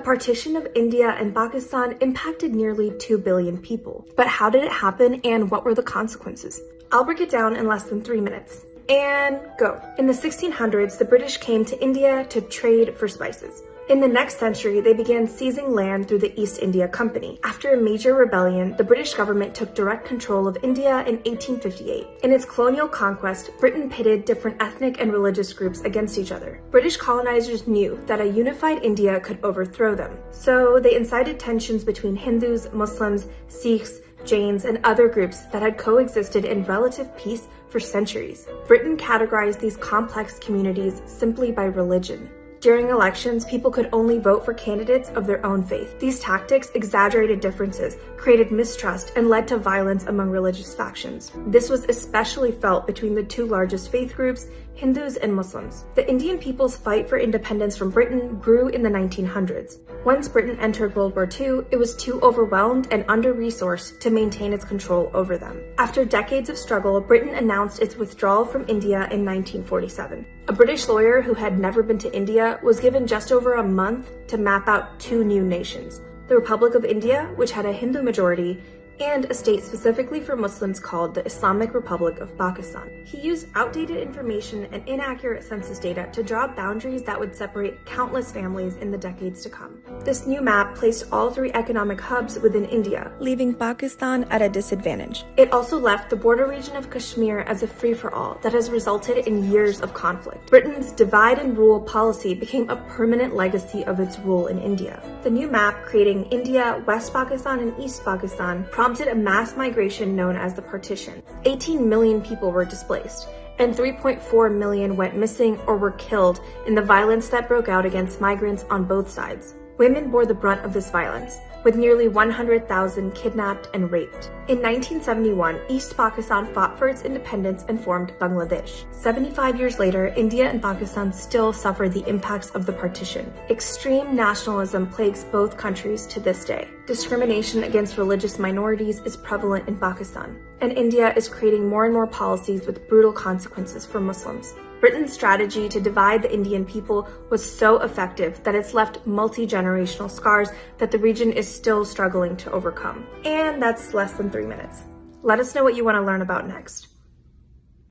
partition of India and Pakistan impacted nearly 2 billion people. But how did it happen and what were the consequences? I'll break it down in less than 3 minutes. And go. In the 1600s, the British came to India to trade for spices. In the next century, they began seizing land through the East India Company. After a major rebellion, the British government took direct control of India in 1858. In its colonial conquest, Britain pitted different ethnic and religious groups against each other. British colonizers knew that a unified India could overthrow them. So they incited tensions between Hindus, Muslims, Sikhs, Jains, and other groups that had coexisted in relative peace for centuries. Britain categorized these complex communities simply by religion. During elections, people could only vote for candidates of their own faith. These tactics exaggerated differences, created mistrust, and led to violence among religious factions. This was especially felt between the two largest faith groups, Hindus and Muslims. The Indian people's fight for independence from Britain grew in the 1900s. Once Britain entered World War II, it was too overwhelmed and under-resourced to maintain its control over them. After decades of struggle, Britain announced its withdrawal from India in 1947. A British lawyer who had never been to India was given just over a month to map out two new nations: the Republic of India, which had a Hindu majority, and a state specifically for Muslims called the Islamic Republic of Pakistan. He used outdated information and inaccurate census data to draw boundaries that would separate countless families in the decades to come. This new map placed all three economic hubs within India, leaving Pakistan at a disadvantage. It also left the border region of Kashmir as a free-for-all that has resulted in years of conflict. Britain's divide and rule policy became a permanent legacy of its rule in India. The new map, creating India, West Pakistan, and East Pakistan, prompted a mass migration known as the partition. 18 million people were displaced, and 3.4 million went missing or were killed in the violence that broke out against migrants on both sides. Women bore the brunt of this violence, with nearly 100,000 kidnapped and raped. In 1971, East Pakistan fought for its independence and formed Bangladesh. 75 years later, India and Pakistan still suffer the impacts of the partition. Extreme nationalism plagues both countries to this day. Discrimination against religious minorities is prevalent in Pakistan, and India is creating more and more policies with brutal consequences for Muslims. Britain's strategy to divide the Indian people was so effective that it's left multi-generational scars that the region is still struggling to overcome. And that's less than 3 minutes. Let us know what you want to learn about next.